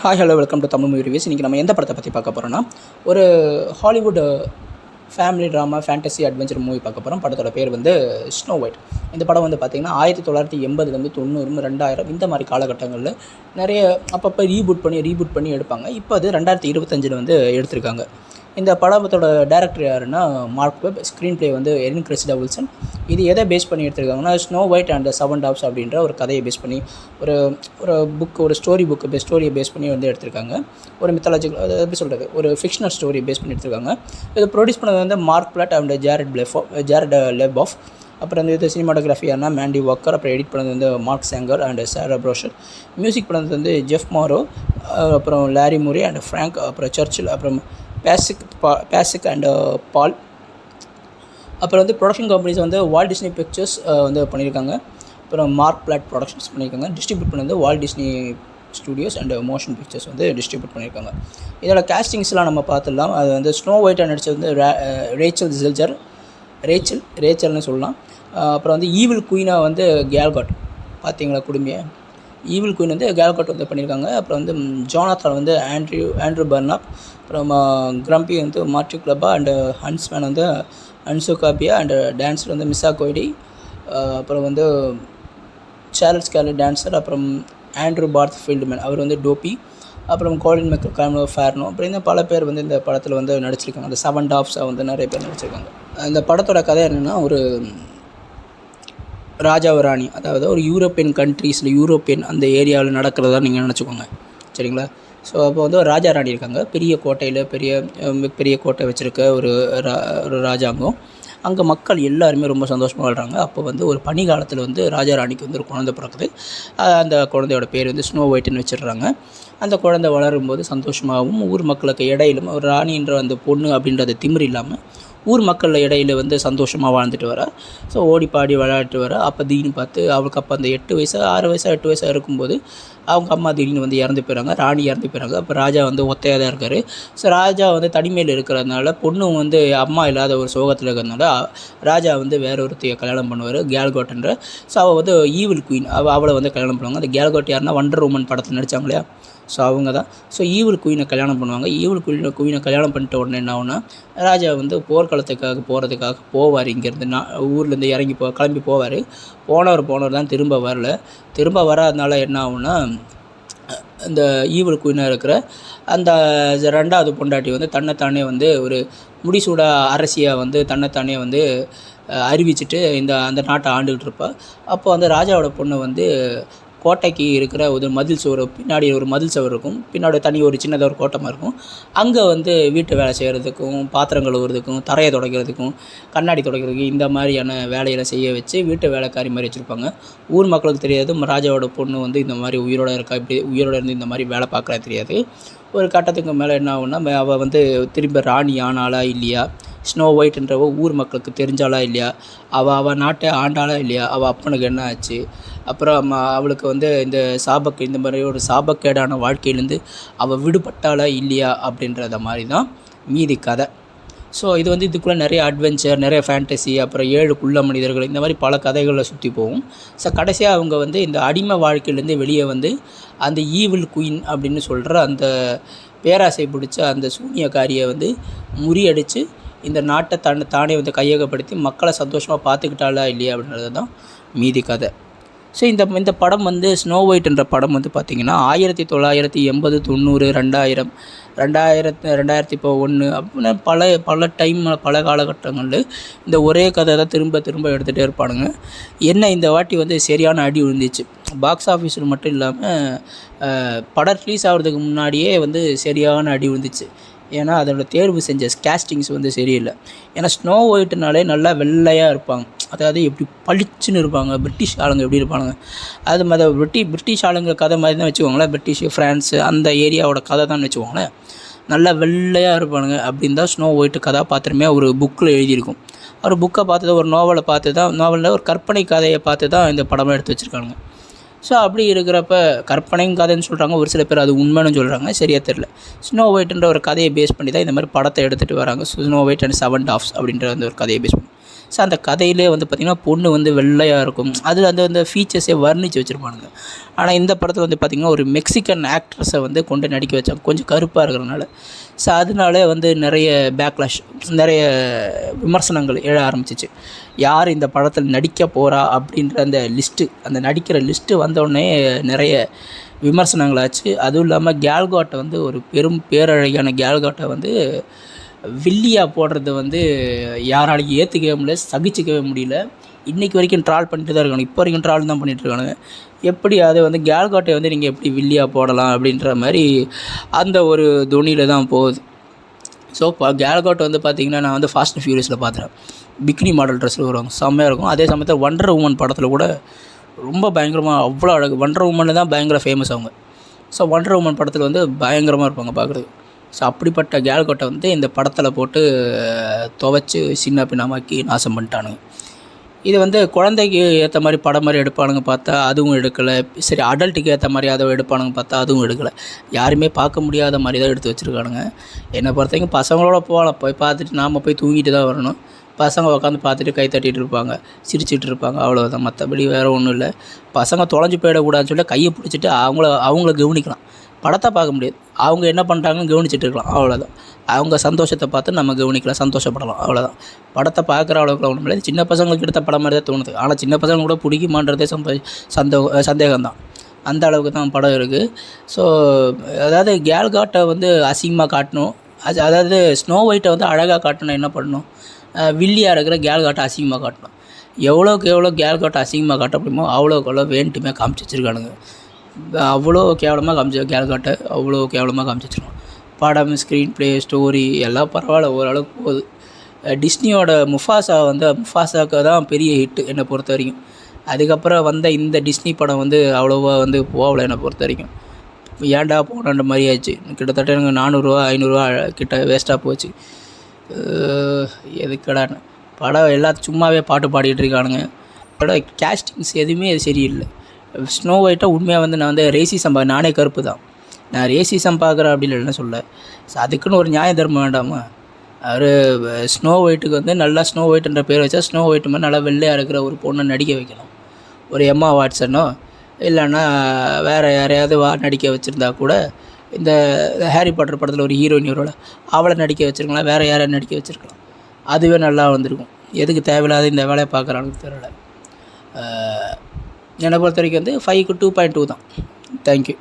Hi hello welcome to Tamil movie reviews. இன்றைக்கி நம்ம எந்த படத்தை பற்றி பார்க்க போகிறோன்னா, ஒரு Hollywood family drama fantasy adventure movie பார்க்க போகிறோம். படத்தோட பேர் வந்து ஸ்னோ ஒயிட். இந்த படம் வந்து பார்த்திங்கன்னா 1980 90 2000 இந்த மாதிரி காலகட்டங்களில் நிறைய அப்பப்போ ரீபூட் பண்ணி எடுப்பாங்க. இப்போ அது 2025 வந்து எடுத்திருக்காங்க. இந்த படத்தோட டேரக்டர் யாருன்னா மார்க் வெப். ஸ்க்ரீன் ப்ளே வந்து எரின் கிறிஸ்டா வில்சன். இது எதை பேஸ் பண்ணி எடுத்திருக்காங்கன்னா, Snow White and seven dwarfs அப்படின்ற ஒரு கதையை பேஸ் பண்ணி ஒரு ஸ்டோரியை பேஸ் பண்ணி வந்து எடுத்திருக்காங்க. ஒரு மித்தாலஜிக்கல், அது எப்படி சொல்கிறது, ஒரு ஃபிக்ஷனல் ஸ்டோரி பேஸ் பண்ணி எடுத்திருக்காங்க. இது ப்ரொடியூஸ் பண்ணது வந்து மார்க் பிளாட் அண்ட் ஜாரட் லெபாஃப். அப்புறம் வந்து சினிமாட்டோகிராஃபி யாருன்னா மேண்டி வாக்கர். அப்புறம் எடிட் பண்ணது வந்து Mark Sanger and Sarah Broshar. Music பண்ணது வந்து ஜெஃப் மாரோ, அப்புறம் லாரி மூரி அண்ட் ஃப்ராங்க், அப்புறம் சர்ச்சில், அப்புறம் பேசிக் அண்ட் பால். அப்புறம் வந்து ப்ரொடக்ஷன் கம்பெனிஸ் வந்து வால்ட் டிஸ்னி பிக்சர்ஸ் வந்து பண்ணியிருக்காங்க. அப்புறம் மார்க் பிளாட் ப்ரொடக்ஷன்ஸ் பண்ணியிருக்காங்க. டிஸ்ட்ரிபியூட் பண்ணது Walt Disney Studios and Motion Pictures வந்து டிஸ்ட்ரிபியூட் பண்ணியிருக்காங்க. இதோட கேஸ்டிங்ஸ்லாம் நம்ம பார்த்துடலாம். அது வந்து ஸ்னோ ஒயிட்டாக நடித்தது வந்து ரேச்சல்னு சொல்லலாம். அப்புறம் வந்து ஈவில் குயினாக வந்து கேல்காட். பார்த்தீங்களா குடும்பியை? ஈவில் குயின் வந்து கேல்காட் வந்து பண்ணியிருக்காங்க. அப்புறம் வந்து ஜோனாத்தான் வந்து ஆண்ட்ரூ பர்னாப். அப்புறம் கிரம்பி வந்து மார்டி கிளப்பா அண்ட் ஹன்ஸ்மேன் வந்து அன்சு காபியா அண்ட் டான்ஸர் வந்து மிஸ்ஸா கோய்டி. அப்புறம் வந்து சார்ல்ஸ் கேலி டான்ஸர். அப்புறம் ஆண்ட்ரூ பார்த் ஃபீல்ட்மேன், அவர் வந்து டோப்பி. அப்புறம் கோலின் மெக்கல் ஃபேர்னோ. அப்புறம் இன்னும் பல பேர் வந்து இந்த படத்தில் வந்து நடிச்சிருக்காங்க. அந்த செவன் டாப்ஸாக வந்து நிறைய பேர் நடிச்சிருக்காங்க. இந்த படத்தோட கதை என்னென்னா, ஒரு ராஜாவ ராணி, அதாவது ஒரு யூரோப்பியன் கண்ட்ரீஸில் அந்த ஏரியாவில் நடக்கிறதா நீங்கள் நினச்சிக்கோங்க, சரிங்களா? ஸோ அப்போ வந்து ஒரு ராஜா ராணி இருக்காங்க. பெரிய கோட்டையில் பெரிய கோட்டை வச்சுருக்க ஒரு ராஜாங்கம். அங்கே மக்கள் எல்லாருமே ரொம்ப சந்தோஷமாக வாழ்கிறாங்க. அப்போ வந்து ஒரு பனி காலத்தில் வந்து ராஜா ராணிக்கு வந்து ஒரு குழந்தை பிறக்குது. அந்த குழந்தையோட பேர் வந்து ஸ்னோ ஒயிட்னு வச்சிடுறாங்க. அந்த குழந்தை வளரும்போது சந்தோஷமாகவும் ஊர் மக்களுக்கு இடையிலும் ஒரு ராணின்ற அந்த பொண்ணு அப்படின்றத திமிர் இல்லாமல் ஊர் மக்கள் இடையில வந்து சந்தோஷமாக வாழ்ந்துட்டு வர. ஸோ ஓடி பாடி விளையாட்டு வர. அப்போ திடீர்னு பார்த்து அவளுக்கு அப்போ அந்த 8 வயசாக இருக்கும்போது அவங்க அம்மா திடீர்னு வந்து இறந்து போயிறாங்க. ராணி இறந்து போயிறாங்க. அப்போ ராஜா வந்து ஒத்தையாக தான் இருக்கார். ஸோ ராஜா வந்து தனிமையில் இருக்கிறதுனால, பொண்ணு வந்து அம்மா இல்லாத ஒரு சோகத்தில் இருக்கிறதுனால ராஜா வந்து வேற ஒருத்தையை கல்யாணம் பண்ணுவார், கேல்காட்ன்ற. ஸோ அவள் வந்து ஈவில் குயின், அவளை வந்து கல்யாணம் பண்ணுவாங்க. அந்த கேல்காட் யாருன்னா வண்டர் உமன் படத்தில் நடித்தாங்க இல்லையா, ஸோ அவங்க தான். ஸோ ஈவில் குயினை கல்யாணம் பண்ணுவாங்க. ஈவில் குயினை கல்யாணம் பண்ணிட்ட உடனே என்ன ஆகுனா, ராஜா வந்து போர்க்களத்துக்காக போவார். இங்கேருந்து ஊர்லேருந்து கிளம்பி போவார். போனவர் தான் திரும்ப வரல. திரும்ப வராதனால என்ன ஆகுனா, இந்த ஈவில் குயினாக இருக்கிற அந்த 2வது பொண்டாட்டி வந்து தன்னைத்தானே வந்து ஒரு முடிசூடா அரசியாக வந்து தன்னைத்தானே வந்து அறிவிச்சிட்டு அந்த நாட்டை ஆண்டுகிட்டு இருப்பாள். அப்போ வந்து ராஜாவோட பொண்ணு வந்து கோட்டைக்கு இருக்கிற ஒரு மதில் சுவர், பின்னாடி ஒரு மதில் சுவர் இருக்கும், பின்னாடி தனி ஒரு சின்னதாக ஒரு கோட்டமாக இருக்கும். அங்கே வந்து வீட்டு வேலை செய்கிறதுக்கும், பாத்திரம் கழுவுறதுக்கும், தரையை துடைக்கிறதுக்கும், கண்ணாடி துடைக்கிறதுக்கும் இந்த மாதிரியான வேலைகளை செய்ய வச்சு வீட்டு வேலைக்காரி மாதிரி வச்சுருப்பாங்க. ஊர் மக்களுக்கு தெரியாது ராஜாவோட பொண்ணு வந்து இந்த மாதிரி உயிரோடு இருந்து இந்த மாதிரி வேலை பார்க்குறா தெரியாது. ஒரு கட்டத்துக்கு மேலே என்ன ஆகுன்னா, அவள் வந்து திரும்ப ராணி ஆனாளா இல்லையா, ஸ்னோ ஒயிட்ன்றவ ஊர் மக்களுக்கு தெரிஞ்சாலா இல்லையா, அவள் நாட்டை ஆண்டாளா இல்லையா, அவள் அப்பனுக்கு என்ன ஆச்சு, அப்புறம் அவளுக்கு வந்து இந்த மாதிரி ஒரு சாபக்கேடான வாழ்க்கையிலேருந்து அவள் விடுபட்டாளா இல்லையா அப்படின்றத மாதிரி தான் மீதி கதை. ஸோ இது வந்து இதுக்குள்ளே நிறைய அட்வென்ச்சர், நிறைய ஃபேண்டசி, அப்புறம் 7 குள்ள மனிதர்கள், இந்த மாதிரி பல கதைகளில் சுற்றி போகும். ஸோ கடைசியாக அவங்க வந்து இந்த அடிமை வாழ்க்கையிலேருந்து வெளியே வந்து அந்த ஈவில் குயின் அப்படின்னு சொல்கிற அந்த பேராசை பிடிச்ச அந்த சூனியக்காரியை வந்து முறியடித்து இந்த நாட்டை தானே வந்து கையகப்படுத்தி மக்களை சந்தோஷமாக பார்த்துக்கிட்டாளா இல்லையா அப்படின்றது தான் மீதி கதை. ஸோ இந்த படம் வந்து ஸ்னோ ஒயிட்ன்ற படம் வந்து பார்த்திங்கன்னா 1980 90 2001 அப்படின்னா பல பல காலகட்டங்களில் இந்த ஒரே கதை தான் திரும்ப எடுத்துகிட்டே இருப்பானுங்க. என்ன இந்த வாட்டி வந்து சரியான அடி விழுந்துச்சு. பாக்ஸ் ஆஃபீஸில் மட்டும் இல்லாமல் படம் ரிலீஸ் ஆகிறதுக்கு முன்னாடியே வந்து சரியான அடி விழுந்துச்சு. ஏன்னா அதோட தேர்வு செஞ்ச கேஸ்டிங்ஸ் வந்து சரியில்லை. ஏன்னா ஸ்னோ ஒயிட்னாலே நல்லா வெள்ளையாக இருப்பாங்க, அதாவது எப்படி பளிச்சுன்னு இருப்பாங்க. பிரிட்டிஷ் ஆளுங்க எப்படி இருப்பானுங்க, அது மாதிரி பிரிட்டிஷ் ஆளுங்க கதை மாதிரி தான் வச்சுக்கோங்களேன். பிரிட்டிஷ் ஃப்ரான்ஸு அந்த ஏரியாவோட கதை தான் வச்சுக்கோங்களேன். நல்லா வெள்ளையாக இருப்பானுங்க. அப்படின்னு தான் ஸ்னோ ஒயிட் கதாபாத்திரமே ஒரு புக்கில் எழுதியிருக்கும். ஒரு புக்கை பார்த்து ஒரு நாவலில் ஒரு கற்பனை கதையை பார்த்து தான் இந்த படமாக எடுத்து வச்சுருக்காங்க. ஸோ அப்படி இருக்கிறப்ப கற்பனையும் கதைன்னு சொல்கிறாங்க, ஒரு சில பேர் அது உண்மைன்னு சொல்கிறாங்க, சரியாக தெரில. ஸ்னோ ஒயிட்ன்ற ஒரு கதையை பேஸ் பண்ணி தான் இந்த மாதிரி படத்தை எடுத்துகிட்டு வராங்க. Snow White and seven dwarfs அப்படின்ற அந்த ஒரு கதையை பேஸ் பண்ணி. ஸோ அந்த கதையிலே வந்து பார்த்திங்கன்னா பொண்ணு வந்து வெள்ளையாக இருக்கும். அது அந்த ஃபீச்சர்ஸே வர்ணித்து வச்சுருப்பானுங்க. ஆனால் இந்த படத்தில் வந்து பார்த்திங்கன்னா ஒரு மெக்சிகன் ஆக்ட்ரஸை வந்து கொண்டு நடிக்க வச்சாங்க, கொஞ்சம் கருப்பாக இருக்கிறனால. ஸோ அதனால வந்து நிறைய பேக்லாஷ், நிறைய விமர்சனங்கள் எழ ஆரம்பிச்சிச்சு. யார் இந்த படத்தில் நடிக்க போகிறா அப்படின்ற அந்த லிஸ்ட்டு, அந்த நடிக்கிற லிஸ்ட்டு வந்தோடனே நிறைய விமர்சனங்களாச்சு. அதுவும் இல்லாமல் கேல்காட்டை வந்து ஒரு பெரும் பேரழகியான கேல்காட்டை வந்து வில்லியாக போடுறது வந்து யாராலையும் ஏற்றுக்கவே முடியல, சகிச்சிக்கவே முடியல. இன்றைக்கி வரைக்கும் ட்ரால் பண்ணிட்டு தான் இருக்காங்க, இப்போ வரைக்கும் ட்ரால் தான் பண்ணிகிட்ருக்கானுங்க. எப்படி அதை வந்து கேல்காட்டை வந்து நீங்கள் எப்படி வில்லியாக போடலாம் அப்படின்ற மாதிரி அந்த ஒரு துணியில் தான் போகுது. ஸோ இப்போ கேல்காட் வந்து பார்த்திங்கன்னா நான் வந்து ஃபாஸ்ட் அண்ட் ஃபியூரியஸில் பார்த்துறேன். பிக்னி மாடல் ட்ரெஸ்ஸில் வருவாங்க, செம்மையாக இருக்கும். அதே சமயத்தில் வண்டர் உமன் படத்தில் கூட ரொம்ப பயங்கரமாக அவ்வளோ அழகு. வண்டர் உமன் தான் பயங்கர ஃபேமஸ் அவங்க. ஸோ வண்டர் உமன் படத்தில் வந்து பயங்கரமாக இருப்பாங்க பார்க்குறதுக்கு. ஸோ அப்படிப்பட்ட கேல்காட்டை வந்து இந்த படத்தில் போட்டு துவைச்சி சின்ன பின்னமாக்கி நாசம் பண்ணிட்டானுங்க. இது வந்து குழந்தைக்கு ஏற்ற மாதிரி படம் மாதிரி எடுப்பானுங்க பார்த்தா அதுவும் எடுக்கலை. சரி, அடல்ட்டுக்கு ஏற்ற மாதிரி அதை எடுப்பானுங்க பார்த்தா அதுவும் எடுக்கலை. யாருமே பார்க்க முடியாத மாதிரி தான் எடுத்து வச்சுருக்கானுங்க. என்னை பொறுத்த வரைக்கும் பசங்களோட போகலாம், போய் பார்த்துட்டு நாம் போய் தூங்கிட்டு தான் வரணும். பசங்க உட்காந்து பார்த்துட்டு கை தட்டிகிட்டு இருப்பாங்க, சிரிச்சிட்டு இருப்பாங்க, அவ்வளோதான். மற்றபடி வேறு ஒன்றும் இல்லை. பசங்க தொலைஞ்சு போயிடக்கூடாதுன்னு சொல்லி கையை பிடிச்சிட்டு அவங்கள கவனிக்கலாம். படத்தை பார்க்க முடியாது, அவங்க என்ன பண்ணுறாங்கன்னு கவனிச்சிட்டு இருக்கலாம், அவ்வளோதான். அவங்க சந்தோஷத்தை பார்த்து நம்ம கவனிக்கலாம், சந்தோஷப்படலாம், அவ்வளோதான். படத்தை பார்க்குற அளவுக்கு ஒன்றும் இல்லை. சின்ன பசங்களுக்கு எடுத்த படம் மாதிரி தான் தோணுது. ஆனால் சின்ன பசங்க கூட பிடிக்குமான்றதே சந்தேகம்தான். அந்த அளவுக்கு தான் படம் இருக்குது. ஸோ அதாவது கேல்காட்டை வந்து அசிங்கமாக காட்டணும், அதாவது ஸ்னோ ஒயிட்டை வந்து அழகாக காட்டணும். என்ன பண்ணணும், வில்லியாக இருக்கிற கேல்காட்டை அசிங்கமாக காட்டணும். எவ்வளோக்கு எவ்வளோ கேல்காட்டை அசிங்கமாக காட்ட முடியுமோ அவ்வளோக்கு எவ்வளோ வேண்டுமே காமிச்சு வச்சுருக்கானுங்க. அவ்வளோ கேவலமாக கேல்காட்டை அவ்வளோ கேவலமாக காமிச்சு வச்சுருக்காங்க. படம், ஸ்க்ரீன் ப்ளே, ஸ்டோரி எல்லாம் பரவாயில்ல, ஓரளவுக்கு போகுது. டிஸ்னியோட முஃபாசாவுக்கு தான் பெரிய ஹிட்டு என்னை பொறுத்த வரைக்கும். அதுக்கப்புறம் வந்த இந்த டிஸ்னி படம் வந்து அவ்வளோவா வந்து போகலை என்னை பொறுத்த வரைக்கும். ஏன்டா போனன்ற மாதிரி ஆச்சு. கிட்டத்தட்ட எனக்கு 400 500 கிட்ட வேஸ்ட்டாக போச்சு. எதுக்கடான்னு படம் எல்லாத்தையும் சும்மாவே பாட்டு பாடிட்டு இருக்கானுங்க. படம் கேஸ்டிங்ஸ் எதுவுமே சரியில்லை. ஸ்னோ ஒயிட்டை உண்மையாக வந்து நான் வந்து ரேசிசம் நானே கருப்பு தான், நான் ரேசிசம் பார்க்குறேன் அப்படின்னு இல்லைன்னு சொல்ல. ஸோ அதுக்குன்னு ஒரு நியாய தர்மம் வேண்டாமா? அவர் ஸ்னோ ஒயிட்டுக்கு வந்து நல்லா ஸ்னோ ஒயிட்டுன்ற பேர் வச்சா ஸ்னோ ஒயிட் மாதிரி நல்லா வெள்ளையாக இருக்கிற ஒரு பொண்ணை நடிக்க வைக்கணும். ஒரு எம்மா வாட்சனோ இல்லைன்னா வேறு யாரையாவது நடிக்க வச்சுருந்தா கூட, இந்த ஹாரி பாட்டர் படத்தில் ஒரு ஹீரோயினோட அவளை நடிக்க வச்சுருக்கலாம், வேறு யாரையும் நடிக்க வச்சுருக்கலாம், அதுவே நல்லா வந்திருக்கும். எதுக்கு தேவையில்லாத இந்த வேலையை பார்க்குறான்னு தெரியல. என்னை பொறுத்த வரைக்கும் வந்து 5க்கு 2.2 தான். தேங்க்யூ.